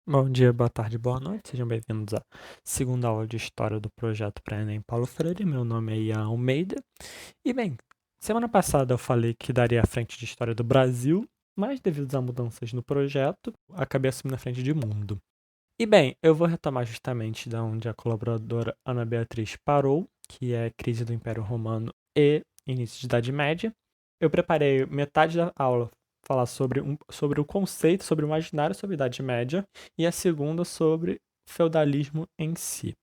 Bom dia, boa tarde, boa noite. Sejam bem-vindos à segunda aula de História do Projeto Pré-ENEM Paulo Freire. Meu nome é Ian Almeida. E bem, semana passada eu falei que daria a frente de História do Brasil, mas devido a mudanças no projeto, acabei assumindo a frente de Mundo. E bem, eu vou retomar justamente da onde a colaboradora Ana Beatriz parou, que é Crise do Império Romano e Início de Idade Média. Eu preparei metade da aula falar sobre o conceito, sobre o imaginário sobre a Idade Média, e a segunda sobre feudalismo em si.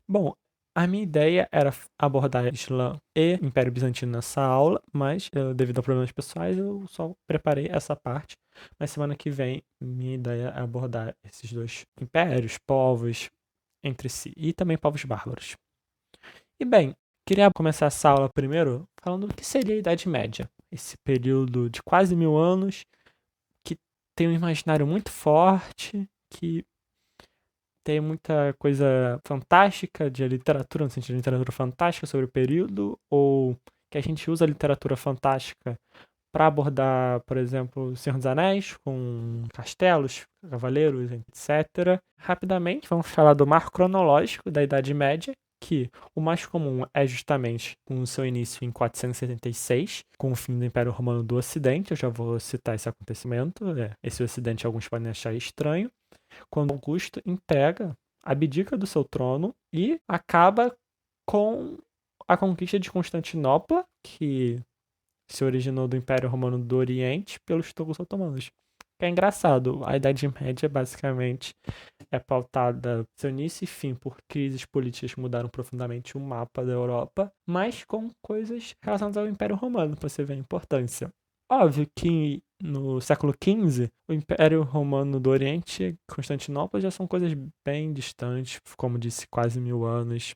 Bom, a minha ideia era abordar Islã e Império Bizantino nessa aula, mas devido a problemas pessoais eu só preparei essa parte. Mas semana que vem minha ideia é abordar esses dois impérios, povos entre si e também povos bárbaros. E bem, queria começar essa aula primeiro falando o que seria a Idade Média, esse período de quase 1000 anos que tem um imaginário muito forte, que tem muita coisa fantástica de literatura, no sentido de literatura fantástica sobre o período, ou que a gente usa a literatura fantástica para abordar, por exemplo, O Senhor dos Anéis, com castelos, cavaleiros, etc. Rapidamente, vamos falar do marco cronológico da Idade Média, que o mais comum é justamente com o seu início em 476, com o fim do Império Romano do Ocidente. Eu já vou citar esse acontecimento. Esse Ocidente alguns podem achar estranho, quando Augusto entrega, abdica do seu trono e acaba com a conquista de Constantinopla, que se originou do Império Romano do Oriente, pelos turcos otomanos. Que é engraçado, a Idade Média basicamente é pautada seu início e fim por crises políticas que mudaram profundamente o mapa da Europa, mas com coisas relacionadas ao Império Romano, para você ver a importância. Óbvio que no século XV, o Império Romano do Oriente, Constantinopla, já são coisas bem distantes, como disse, quase 1000 anos,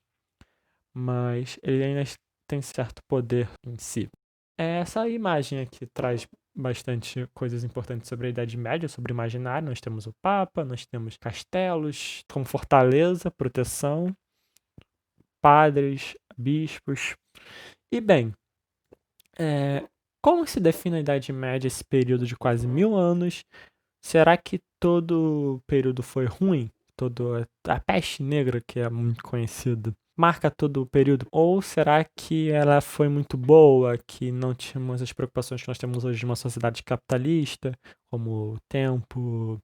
mas ele ainda tem certo poder em si. Essa imagem aqui traz bastante coisas importantes sobre a Idade Média, sobre o imaginário. Nós temos o Papa, nós temos castelos como fortaleza, proteção, padres, bispos. E bem, como se define a Idade Média, esse período de quase 1000 anos? Será que todo período foi ruim? A peste negra, que é muito conhecida, marca todo o período? Ou será que ela foi muito boa, que não tínhamos as preocupações que nós temos hoje de uma sociedade capitalista, como tempo,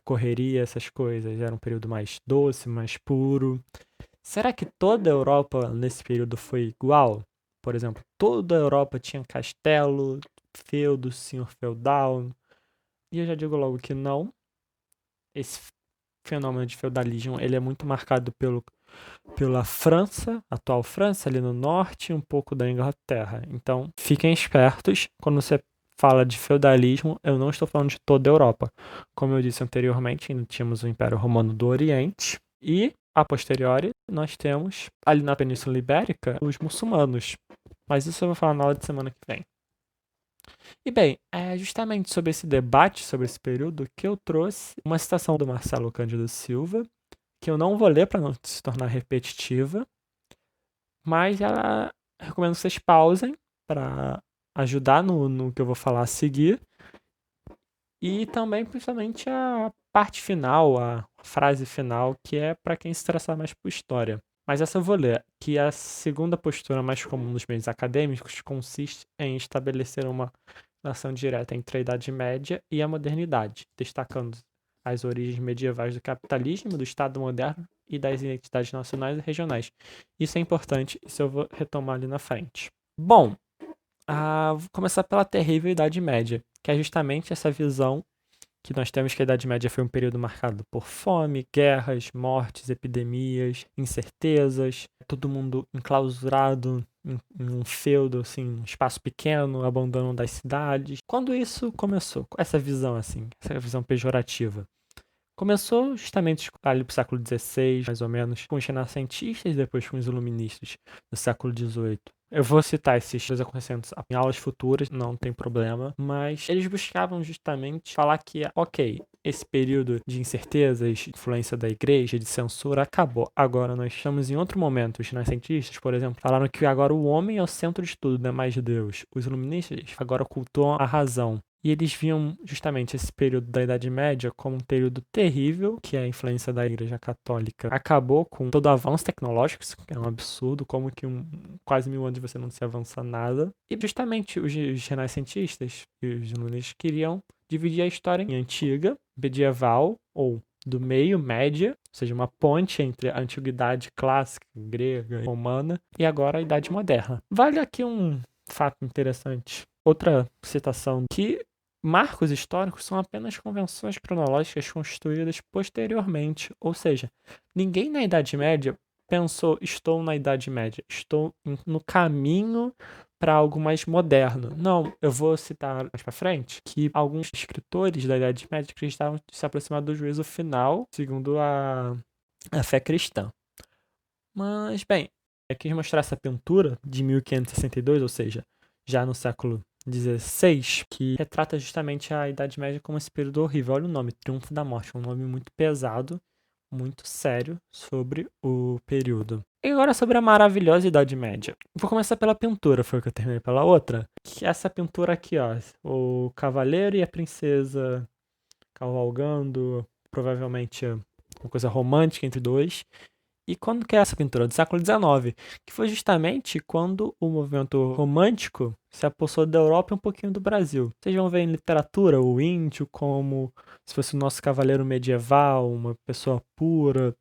correria, essas coisas? Era um período mais doce, mais puro. Será que toda a Europa nesse período foi igual? Por exemplo, toda a Europa tinha castelo, feudo, senhor feudal. E eu já digo logo que não. Esse fenômeno de feudalismo ele é muito marcado pela França, atual França, ali no norte, e um pouco da Inglaterra. Então, fiquem espertos quando você fala de feudalismo, eu não estou falando de toda a Europa. Como eu disse anteriormente, ainda tínhamos o Império Romano do Oriente e, a posteriori, nós temos, ali na Península Ibérica, os muçulmanos. Mas isso eu vou falar na aula de semana que vem. E bem, é justamente sobre esse debate, sobre esse período, que eu trouxe uma citação do Marcelo Cândido Silva, que eu não vou ler para não se tornar repetitiva, mas ela recomendo que vocês pausem para ajudar no que eu vou falar a seguir. E também, principalmente, a parte final, a frase final, que é para quem se interessar mais por história. Mas essa eu vou ler, que a segunda postura mais comum nos meios acadêmicos consiste em estabelecer uma relação direta entre a Idade Média e a modernidade, destacando as origens medievais do capitalismo, do Estado moderno e das identidades nacionais e regionais. Isso é importante, isso eu vou retomar ali na frente. Bom, vou começar pela terrível Idade Média, que é justamente essa visão que nós temos que a Idade Média foi um período marcado por fome, guerras, mortes, epidemias, incertezas, todo mundo enclausurado em um feudo, assim, um espaço pequeno, abandono das cidades. Quando isso começou, essa visão, assim, essa visão pejorativa? Começou justamente ali pro século XVI, mais ou menos, com os renascentistas e depois com os iluministas do século XVIII. Eu vou citar esses dois acontecimentos em aulas futuras, não tem problema, mas eles buscavam justamente falar que, ok, esse período de incertezas, influência da igreja, de censura, acabou. Agora nós estamos em outro momento. Os renascentistas, por exemplo, falaram que agora o homem é o centro de tudo, não é mais Deus. Os iluministas agora cultuam a razão. E eles viam justamente esse período da Idade Média como um período terrível, que a influência da Igreja Católica acabou com todo o avanço tecnológico, isso é um absurdo, como que quase 1000 anos você não se avança nada. E justamente os renascentistas e os iluministas queriam dividir a história em antiga, medieval ou do meio, média, ou seja, uma ponte entre a antiguidade clássica, grega, romana, e agora a Idade Moderna. Vale aqui um fato interessante. Outra citação, que marcos históricos são apenas convenções cronológicas construídas posteriormente, ou seja, ninguém na Idade Média pensou, estou na Idade Média, estou no caminho para algo mais moderno. Não, eu vou citar mais para frente que alguns escritores da Idade Média acreditavam se aproximar do juízo final, segundo a fé cristã. Mas, bem, eu quis mostrar essa pintura de 1562, ou seja, já no século XVI, que retrata justamente a Idade Média como esse período horrível. Olha o nome, Triunfo da Morte, um nome muito pesado, muito sério sobre o período. E agora sobre a maravilhosa Idade Média. Vou começar pela pintura, foi o que eu terminei pela outra. Que é essa pintura aqui, ó, o cavaleiro e a princesa cavalgando, provavelmente uma coisa romântica entre dois. E quando que é essa pintura? Do século XIX, que foi justamente quando o movimento romântico se apossou da Europa e um pouquinho do Brasil. Vocês vão ver em literatura o índio como se fosse o nosso cavaleiro medieval, uma pessoa pura,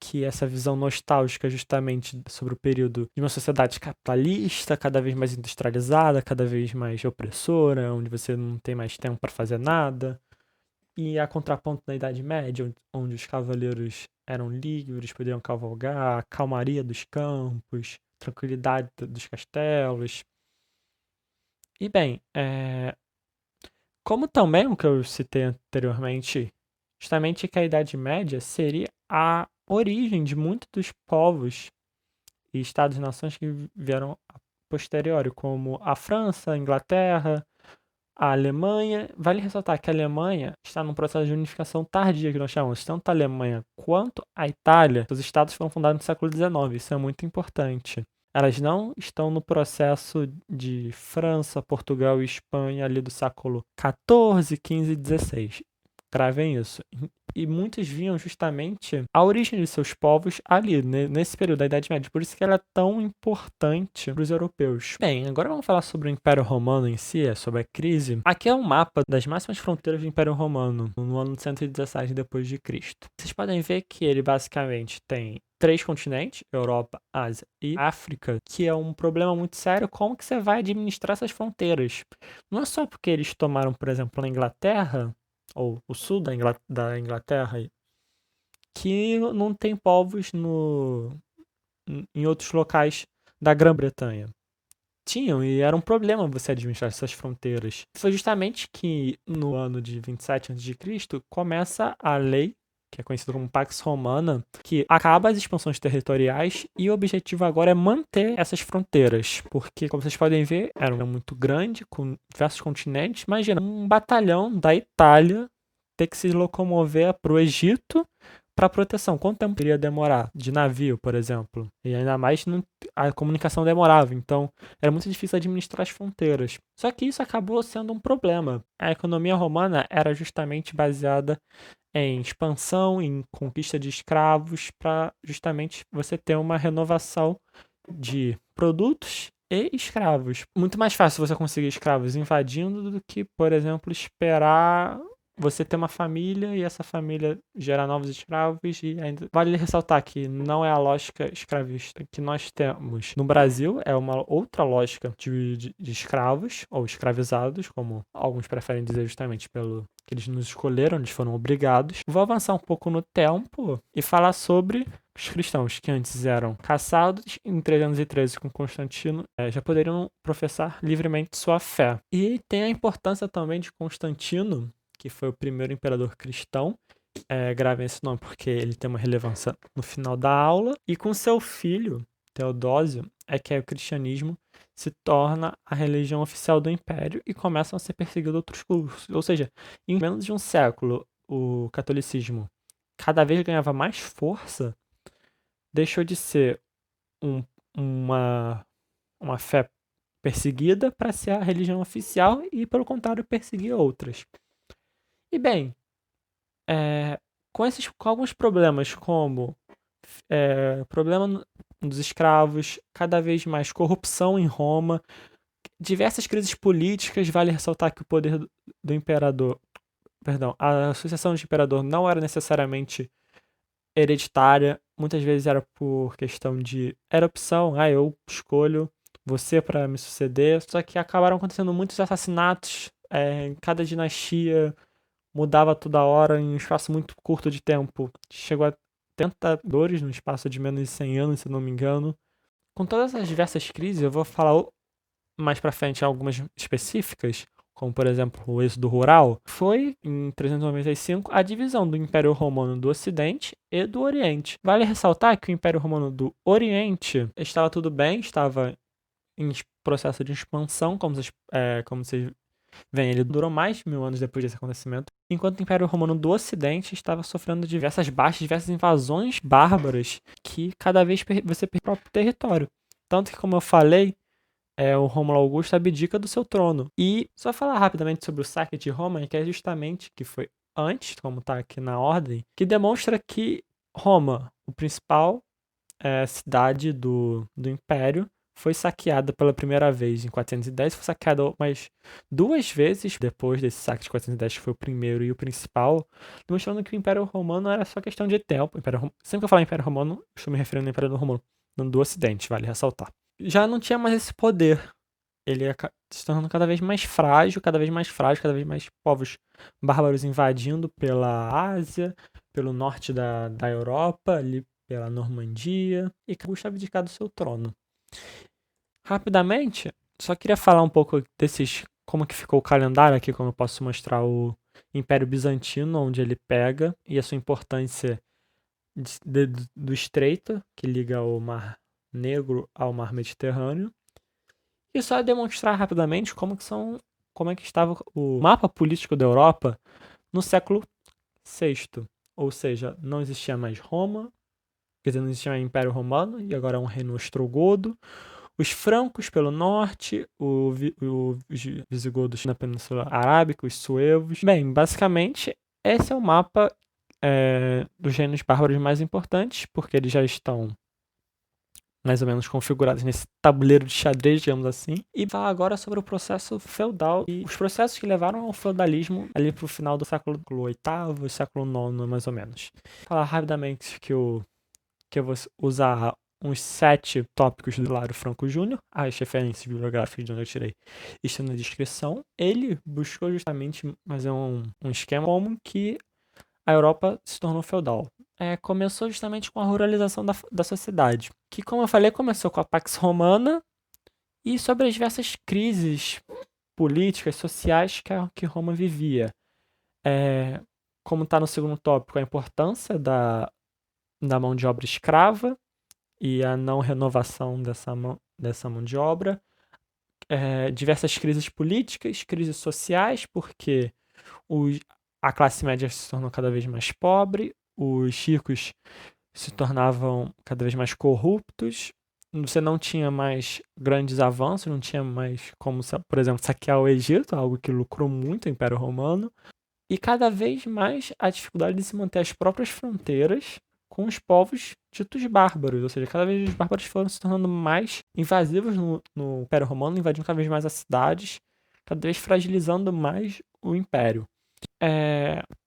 que essa visão nostálgica justamente sobre o período de uma sociedade capitalista, cada vez mais industrializada, cada vez mais opressora, onde você não tem mais tempo para fazer nada. E a contraponto da Idade Média, onde os cavaleiros eram livres, podiam cavalgar, a calmaria dos campos, tranquilidade dos castelos. E bem, como também o que eu citei anteriormente, justamente que a Idade Média seria a origem de muitos dos povos e estados-nações que vieram a posteriori, como a França, a Inglaterra, a Alemanha. Vale ressaltar que a Alemanha está num processo de unificação tardia, que nós chamamos. Tanto a Alemanha quanto a Itália, os estados foram fundados no século XIX. Isso é muito importante. Elas não estão no processo de França, Portugal e Espanha ali do século XIV, XV e XVI. Gravem isso. E muitos viam justamente a origem de seus povos ali, nesse período da Idade Média. Por isso que ela é tão importante para os europeus. Bem, agora vamos falar sobre o Império Romano em si, sobre a crise. Aqui é um mapa das máximas fronteiras do Império Romano, no ano 117 depois de Cristo. Vocês podem ver que ele basicamente tem 3 continentes, Europa, Ásia e África, que é um problema muito sério. Como que você vai administrar essas fronteiras? Não é só porque eles tomaram, por exemplo, a Inglaterra, ou o sul da Inglaterra, que não tem povos em outros locais da Grã-Bretanha. Tinham, e era um problema você administrar essas fronteiras. Foi justamente que no ano de 27 a.C. começa a lei, que é conhecida como Pax Romana, que acaba as expansões territoriais e o objetivo agora é manter essas fronteiras, porque, como vocês podem ver, era muito grande, com diversos continentes. Imagina, um batalhão da Itália ter que se locomover para o Egito para proteção. Quanto tempo iria demorar de navio, por exemplo? E ainda mais a comunicação demorava, então era muito difícil administrar as fronteiras. Só que isso acabou sendo um problema. A economia romana era justamente baseada em expansão, em conquista de escravos, para justamente você ter uma renovação de produtos e escravos. Muito mais fácil você conseguir escravos invadindo do que, por exemplo, esperar você ter uma família e essa família gerar novos escravos. E ainda vale ressaltar que não é a lógica escravista que nós temos no Brasil, é uma outra lógica de escravos ou escravizados, como alguns preferem dizer, justamente pelo que eles nos escolheram, eles foram obrigados. Vou avançar um pouco no tempo e falar sobre os cristãos que antes eram caçados, em 313 com Constantino, já poderiam professar livremente sua fé. E tem a importância também de Constantino, que foi o primeiro imperador cristão. Gravem esse nome porque ele tem uma relevância no final da aula. E com seu filho, Teodósio, é que o cristianismo se torna a religião oficial do império e começam a ser perseguidos outros cultos. Ou seja, em menos de um século, o catolicismo cada vez ganhava mais força, deixou de ser uma fé perseguida para ser a religião oficial e, pelo contrário, perseguir outras. E bem, com alguns problemas, como problema dos escravos, cada vez mais corrupção em Roma, diversas crises políticas, vale ressaltar que o poder do imperador, perdão, a sucessão do imperador não era necessariamente hereditária, muitas vezes era por questão era opção, eu escolho você para me suceder, só que acabaram acontecendo muitos assassinatos, em cada dinastia mudava toda hora em um espaço muito curto de tempo, chegou a tentadores no espaço de menos de 100 anos, se não me engano. Com todas as diversas crises, eu vou falar mais pra frente algumas específicas, como por exemplo o êxodo rural, foi em 395 a divisão do Império Romano do Ocidente e do Oriente. Vale ressaltar que o Império Romano do Oriente estava tudo bem, estava em processo de expansão, como vocês veem, ele durou mais de 1000 anos depois desse acontecimento, enquanto o Império Romano do Ocidente estava sofrendo diversas baixas, diversas invasões bárbaras que cada vez você perde o próprio território. Tanto que, como eu falei, o Rômulo Augusto abdica do seu trono. E só falar rapidamente sobre o saque de Roma, que é justamente, que foi antes, como está aqui na ordem, que demonstra que Roma, o principal cidade do Império, foi saqueada pela primeira vez em 410, foi saqueada mais 2 vezes depois desse saque de 410, que foi o primeiro e o principal, demonstrando que o Império Romano era só questão de tempo. Sempre que eu falar Império Romano, estou me referindo ao Império Romano do Ocidente, vale ressaltar. Já não tinha mais esse poder. Ele ia se tornando cada vez mais frágil, cada vez mais frágil, cada vez mais povos bárbaros invadindo pela Ásia, pelo norte da Europa, ali pela Normandia, e Augusto abdicado do seu trono. Rapidamente, só queria falar um pouco como que ficou o calendário aqui, como eu posso mostrar o Império Bizantino, onde ele pega, e a sua importância do estreito, que liga o Mar Negro ao Mar Mediterrâneo. E só demonstrar rapidamente como é que estava o mapa político da Europa no século VI. Ou seja, não existia mais Roma, quer dizer, não existia mais Império Romano, e agora é um reino ostrogodo. Os francos pelo norte, os visigodos na Península Arábica, os suevos. Bem, basicamente, esse é o mapa dos reinos bárbaros mais importantes, porque eles já estão mais ou menos configurados nesse tabuleiro de xadrez, digamos assim, e falar agora sobre o processo feudal e os processos que levaram ao feudalismo ali pro final do século VIII, século IX, mais ou menos. Falar rapidamente que eu vou usar uns 7 tópicos do Hilário Franco Júnior, as referências bibliográficas de onde eu tirei estão na descrição. Ele buscou justamente fazer um esquema como que a Europa se tornou feudal. Começou justamente com a ruralização da sociedade, que, como eu falei, começou com a Pax Romana e sobre as diversas crises políticas, sociais que Roma vivia. Como está no segundo tópico, a importância da mão de obra escrava e a não renovação dessa mão de obra. Diversas crises políticas, crises sociais, porque a classe média se tornou cada vez mais pobre, os ricos se tornavam cada vez mais corruptos, você não tinha mais grandes avanços, não tinha mais como, por exemplo, saquear o Egito, algo que lucrou muito o Império Romano, e cada vez mais a dificuldade de se manter as próprias fronteiras com os povos ditos bárbaros, ou seja, cada vez os bárbaros foram se tornando mais invasivos no Império Romano, invadindo cada vez mais as cidades, cada vez fragilizando mais o Império.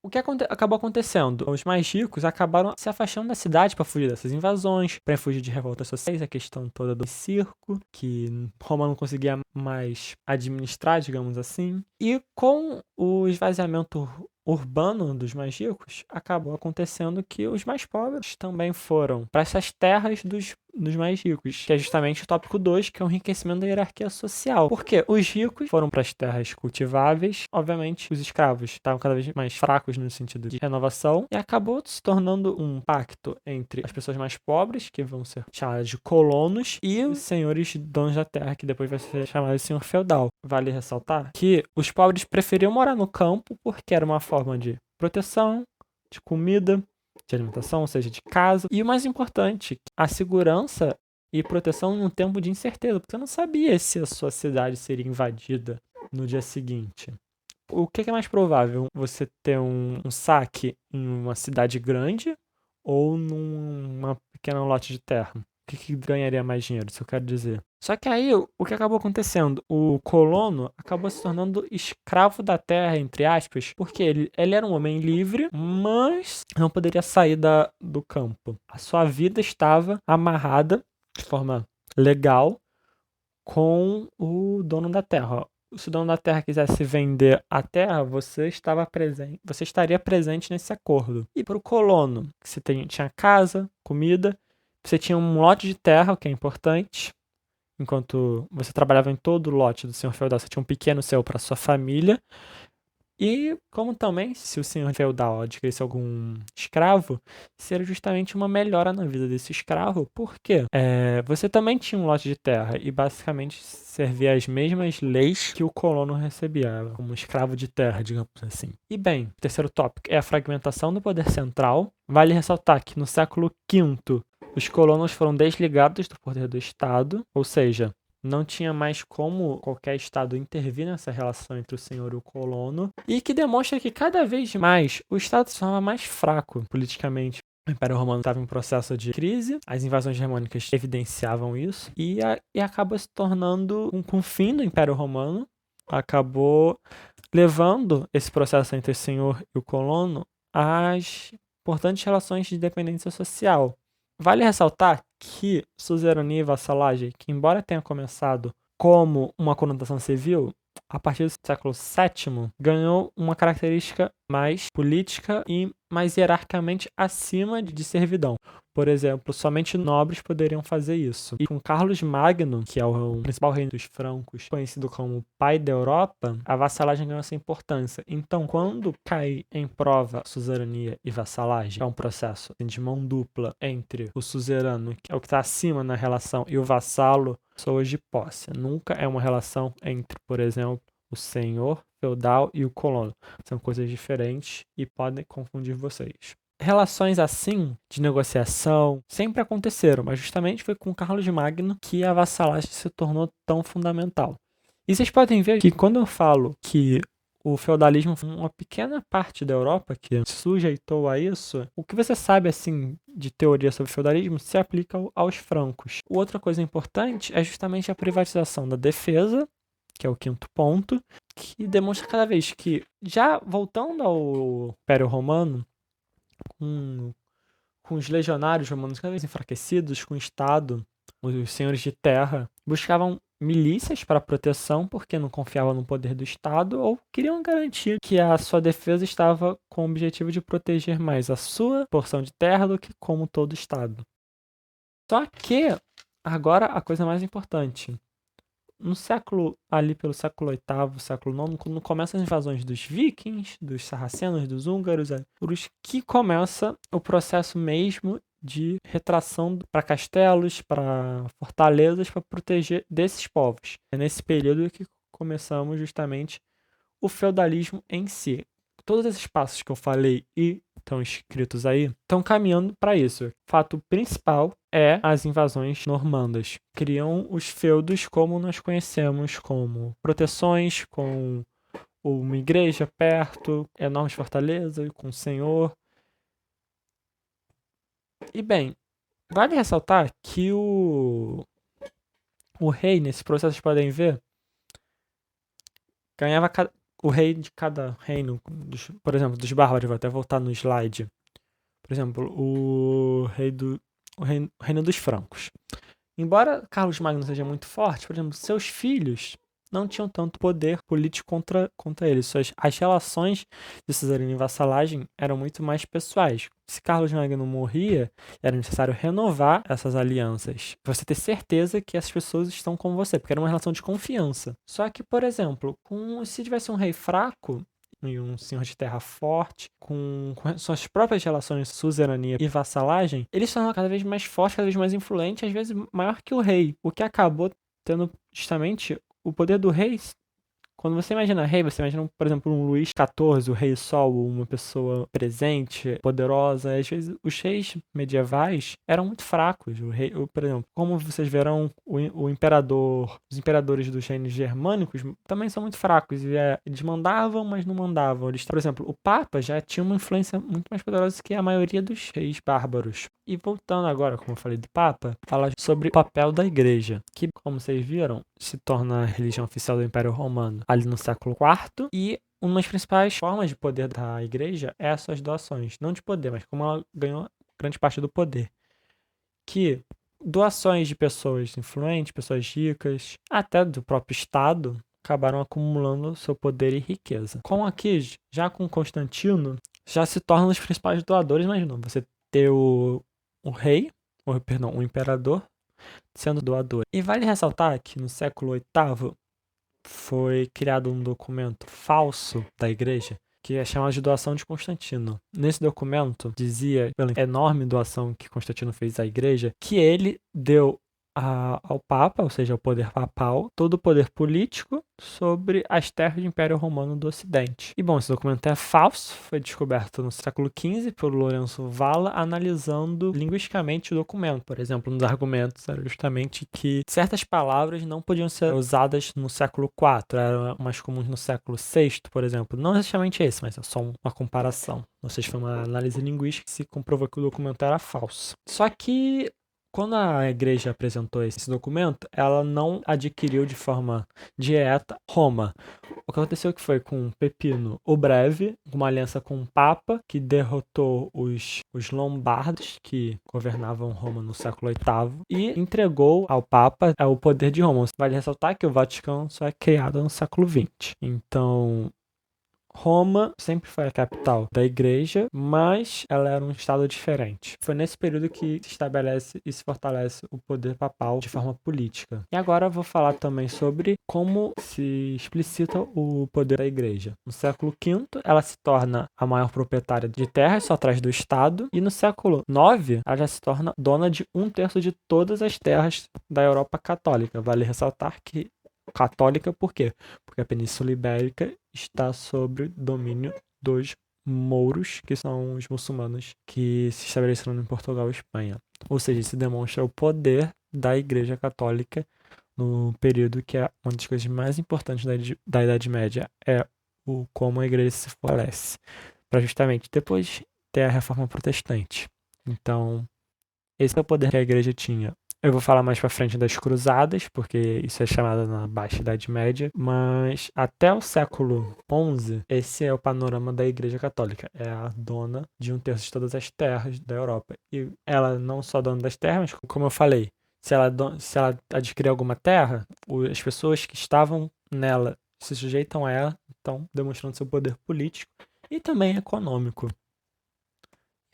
O que acabou acontecendo? Os mais ricos acabaram se afastando da cidade para fugir dessas invasões, para fugir de revoltas sociais, a questão toda do circo, que Roma não conseguia mais administrar, digamos assim. E com o esvaziamento urbano dos mais ricos, acabou acontecendo que os mais pobres também foram para essas terras dos mais ricos, que é justamente o tópico 2, que é o enriquecimento da hierarquia social. Porque os ricos foram para as terras cultiváveis, obviamente os escravos estavam cada vez mais fracos no sentido de renovação, e acabou se tornando um pacto entre as pessoas mais pobres, que vão ser chamadas de colonos, e os senhores donos da terra, que depois vai ser chamado de senhor feudal. Vale ressaltar que os pobres preferiam morar no campo porque era uma forma de proteção, de comida, de alimentação, ou seja, de casa. E o mais importante, a segurança e proteção num tempo de incerteza, porque você não sabia se a sua cidade seria invadida no dia seguinte. O que é mais provável? Você ter um saque em uma cidade grande ou numa pequena lote de terra? O que ganharia mais dinheiro, isso eu quero dizer. Só que aí, o que acabou acontecendo? O colono acabou se tornando escravo da terra, entre aspas, porque ele era um homem livre, mas não poderia sair do campo. A sua vida estava amarrada de forma legal com o dono da terra. Se o dono da terra quisesse vender a terra, você estaria presente nesse acordo. E para o colono, você tinha casa, comida, você tinha um lote de terra, o que é importante. Enquanto você trabalhava em todo o lote do senhor feudal, você tinha um pequeno seu para sua família. E como também, se o senhor feudal adquirisse algum escravo, seria justamente uma melhora na vida desse escravo, porque você também tinha um lote de terra e basicamente servia as mesmas leis que o colono recebia, como escravo de terra, digamos assim. E bem, o terceiro tópico é a fragmentação do poder central. Vale ressaltar que no século V, os colonos foram desligados do poder do Estado, ou seja, não tinha mais como qualquer estado intervir nessa relação entre o senhor e o colono, e que demonstra que cada vez mais o estado se torna mais fraco politicamente. O Império Romano estava em processo de crise, as invasões germânicas evidenciavam isso, e acaba se tornando, com o fim do Império Romano, acabou levando esse processo entre o senhor e o colono às importantes relações de dependência social. Vale ressaltar que suzerania e vassalagem, que embora tenha começado como uma conotação civil, a partir do século VII, ganhou uma característica mais política e mais hierarquicamente acima de servidão. Por exemplo, somente nobres poderiam fazer isso. E com Carlos Magno, que é o principal rei dos francos, conhecido como pai da Europa, a vassalagem ganhou essa importância. Então, quando cai em prova suzerania e vassalagem, é um processo de mão dupla entre o suzerano, que é o que está acima na relação, e o vassalo, pessoas de posse. Nunca é uma relação entre, por exemplo, o senhor feudal e o colono. São coisas diferentes e podem confundir vocês. Relações assim, de negociação, sempre aconteceram, mas justamente foi com Carlos Magno que a vassalagem se tornou tão fundamental. E vocês podem ver que quando eu falo que o feudalismo foi uma pequena parte da Europa que se sujeitou a isso, o que você sabe assim de teoria sobre feudalismo se aplica aos francos. Outra coisa importante é justamente a privatização da defesa, que é o quinto ponto, que demonstra cada vez que, já voltando ao Império Romano, com os legionários romanos cada vez enfraquecidos, com o Estado, os senhores de terra, buscavam milícias para proteção porque não confiavam no poder do Estado ou queriam garantir que a sua defesa estava com o objetivo de proteger mais a sua porção de terra do que como todo o Estado. Só que, agora a coisa mais importante. No século, ali pelo século VIII, século IX, quando começam as invasões dos vikings, dos sarracenos, dos húngaros, que começa o processo mesmo de retração para castelos, para fortalezas, para proteger desses povos. É nesse período que começamos justamente o feudalismo em si. Todos esses passos que eu falei e estão escritos aí estão caminhando para isso. O fato principal é as invasões normandas. Criam os feudos como nós conhecemos, como proteções, com uma igreja perto, enormes fortalezas, com o senhor. E bem, vale ressaltar que o rei, nesse processo, vocês podem ver, ganhava o rei de cada reino, por exemplo, dos bárbaros, vou até voltar no slide. Por exemplo, o reino dos francos. Embora Carlos Magno seja muito forte, por exemplo, seus filhos não tinham tanto poder político contra ele. As relações de suzerania e vassalagem eram muito mais pessoais. Se Carlos Magno morria, era necessário renovar essas alianças. Você ter certeza que essas pessoas estão com você, porque era uma relação de confiança. Só que, por exemplo, se tivesse um rei fraco e um senhor de terra forte, com suas próprias relações de suzerania e vassalagem, eles se tornam cada vez mais fortes, cada vez mais influentes, às vezes maior que o rei, o que acabou tendo justamente o poder do rei Quando você imagina rei, você imagina, por exemplo, um Luís XIV, o rei Sol, uma pessoa presente, poderosa. Às vezes, os reis medievais eram muito fracos. Por exemplo, como vocês verão, o imperador, os imperadores dos reinos germânicos também são muito fracos. Eles mandavam, mas não mandavam. Por exemplo, o Papa já tinha uma influência muito mais poderosa que a maioria dos reis bárbaros. E voltando agora, como eu falei do Papa, fala sobre o papel da Igreja, que, como vocês viram, se torna a religião oficial do Império Romano ali no século IV, e uma das principais formas de poder da Igreja é as suas doações. Não de poder, mas como ela ganhou grande parte do poder. Que doações de pessoas influentes, pessoas ricas, até do próprio Estado, acabaram acumulando seu poder e riqueza. Com aqui, já com Constantino, já se tornam os principais doadores, mas não, você ter o imperador, sendo doador. E vale ressaltar que no século VIII foi criado um documento falso da igreja que é chamado de doação de Constantino. Nesse documento dizia, pela enorme doação que Constantino fez à igreja, que ele deu ao Papa, ou seja, ao poder papal, todo o poder político sobre as terras do Império Romano do Ocidente. E bom, esse documento é falso, foi descoberto no século XV por Lourenço Valla, analisando linguisticamente o documento. Por exemplo, um dos argumentos era justamente que certas palavras não podiam ser usadas no século IV, eram mais comuns no século VI, por exemplo. Não necessariamente esse, mas é só uma comparação. Ou seja, foi uma análise linguística que se comprovou que o documento era falso. Só que quando a igreja apresentou esse documento, ela não adquiriu de forma direta Roma. O que aconteceu que foi com Pepino o Breve, uma aliança com o Papa, que derrotou os lombardos, que governavam Roma no século VIII, e entregou ao Papa o poder de Roma. Vale ressaltar que o Vaticano só é criado no século XX. Então, Roma sempre foi a capital da igreja, mas ela era um estado diferente. Foi nesse período que se estabelece e se fortalece o poder papal de forma política. E agora eu vou falar também sobre como se explicita o poder da igreja. No século V, ela se torna a maior proprietária de terras, só atrás do Estado, e no século IX, ela já se torna dona de 1/3 de todas as terras da Europa católica. Vale ressaltar que católica por quê? Porque a Península Ibérica está sob domínio dos mouros, que são os muçulmanos que se estabeleceram em Portugal e Espanha. Ou seja, isso demonstra o poder da Igreja Católica no período que é uma das coisas mais importantes da Idade Média, é como a Igreja se fortalece, para justamente depois ter a Reforma Protestante. Então, esse é o poder que a Igreja tinha. Eu vou falar mais pra frente das cruzadas, porque isso é chamado na Baixa Idade Média, mas até o século XI, esse é o panorama da Igreja Católica. É a dona de 1/3 de todas as terras da Europa. E ela não só dona das terras, mas como eu falei, se ela adquirir alguma terra, as pessoas que estavam nela se sujeitam a ela, então demonstrando seu poder político e também econômico.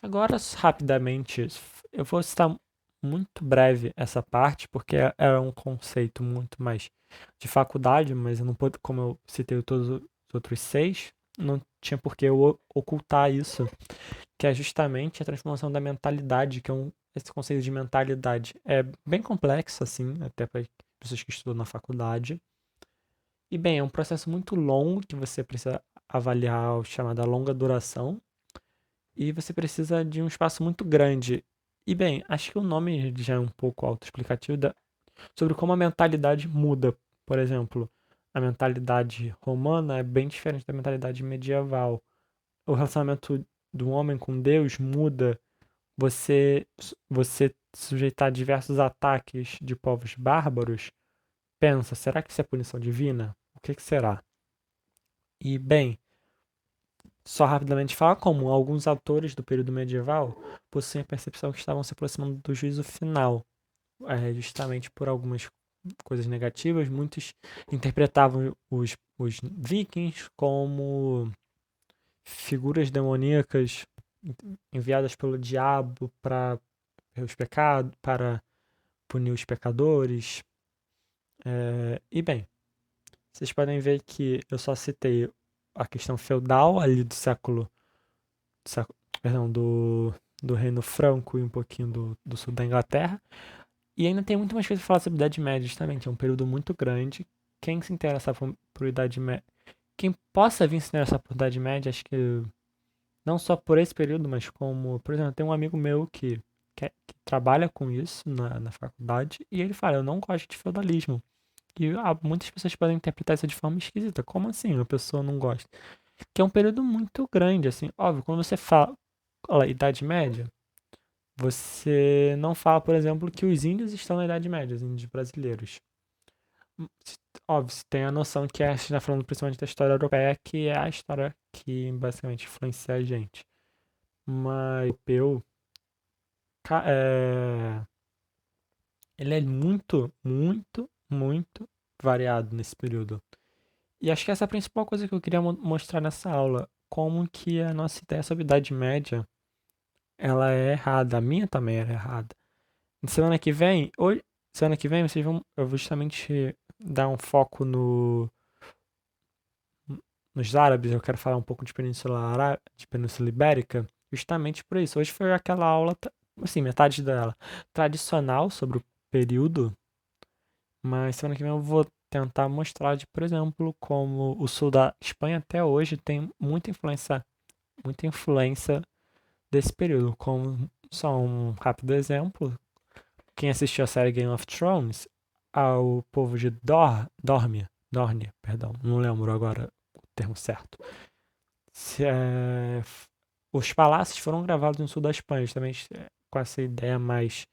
Agora, rapidamente, eu vou citar muito breve essa parte, porque é um conceito muito mais de faculdade, mas eu não pude, como eu citei todos os outros 6, não tinha por que eu ocultar isso, que é justamente a transformação da mentalidade, esse conceito de mentalidade é bem complexo, assim, até para pessoas que estudam na faculdade. E bem, é um processo muito longo que você precisa avaliar, o chamado longa duração, e você precisa de um espaço muito grande. E bem, acho que o nome já é um pouco autoexplicativo sobre como a mentalidade muda. Por exemplo, a mentalidade romana é bem diferente da mentalidade medieval. O relacionamento do homem com Deus muda. Você sujeitar a diversos ataques de povos bárbaros, pensa, será que isso é punição divina? O que será? E bem, só rapidamente falar como alguns autores do período medieval possuem a percepção que estavam se aproximando do juízo final, justamente por algumas coisas negativas. Muitos interpretavam os vikings como figuras demoníacas enviadas pelo diabo para punir os pecadores. E bem, vocês podem ver que eu só citei a questão feudal ali perdão, do Reino Franco e um pouquinho do sul da Inglaterra. E ainda tem muito mais coisa pra falar sobre a Idade Média, justamente. É um período muito grande. Quem se interessar por Idade Média. Quem possa vir se interessar por Idade Média, acho que não só por esse período, mas como, por exemplo, tem um amigo meu que trabalha com isso na faculdade, e ele fala, eu não gosto de feudalismo. E muitas pessoas podem interpretar isso de forma esquisita. Como assim uma pessoa não gosta? Que é um período muito grande, assim. Óbvio, quando você fala Idade Média, você não fala, por exemplo, que os índios estão na Idade Média, os índios brasileiros. Óbvio, você tem a noção que a gente está falando principalmente da história europeia, que é a história que basicamente influencia a gente. Mas eu, ele é muito, muito, muito variado nesse período. E acho que essa é a principal coisa que eu queria mostrar nessa aula. Como que a nossa ideia sobre Idade Média, ela é errada. A minha também era errada. Semana que vem, semana que vem eu vou justamente dar um foco nos árabes. Eu quero falar um pouco de de Península Ibérica, justamente por isso. Hoje foi aquela aula, assim, metade dela tradicional sobre o período, mas semana que vem eu vou tentar mostrar por exemplo, como o sul da Espanha até hoje tem muita influência desse período. Como só um rápido exemplo, quem assistiu a série Game of Thrones, ao povo de Dorne, perdão, não lembro agora o termo certo. Se, é, os palácios foram gravados no sul da Espanha, justamente com essa ideia mais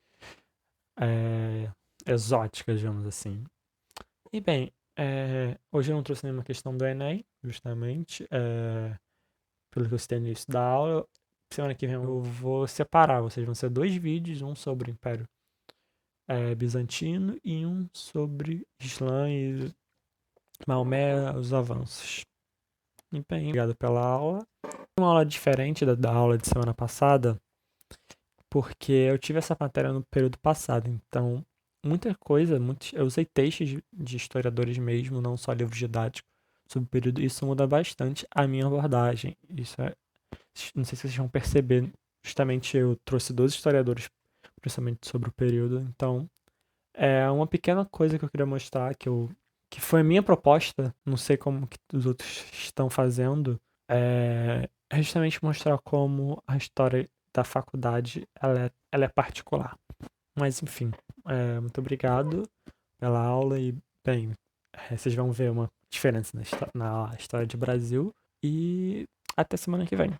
é, exótica, digamos assim. E bem, hoje eu não trouxe nenhuma questão do Enem, justamente, pelo que eu citei no início da aula. Semana que vem eu vou separar, ou seja, vão ser 2 vídeos, um sobre o Império bizantino e um sobre Islã e Maomé, os avanços. E bem, obrigado pela aula. Uma aula diferente da aula de semana passada, porque eu tive essa matéria no período passado, então muita coisa, eu usei textos de historiadores mesmo, não só livros didáticos sobre o período, isso muda bastante a minha abordagem. Não sei se vocês vão perceber, justamente eu trouxe 2 historiadores, principalmente sobre o período, então é uma pequena coisa que eu queria mostrar, que foi a minha proposta, não sei como que os outros estão fazendo, é justamente mostrar como a história da faculdade ela é particular. Mas enfim, muito obrigado pela aula e, bem, vocês vão ver uma diferença na história de Brasil e até semana que vem.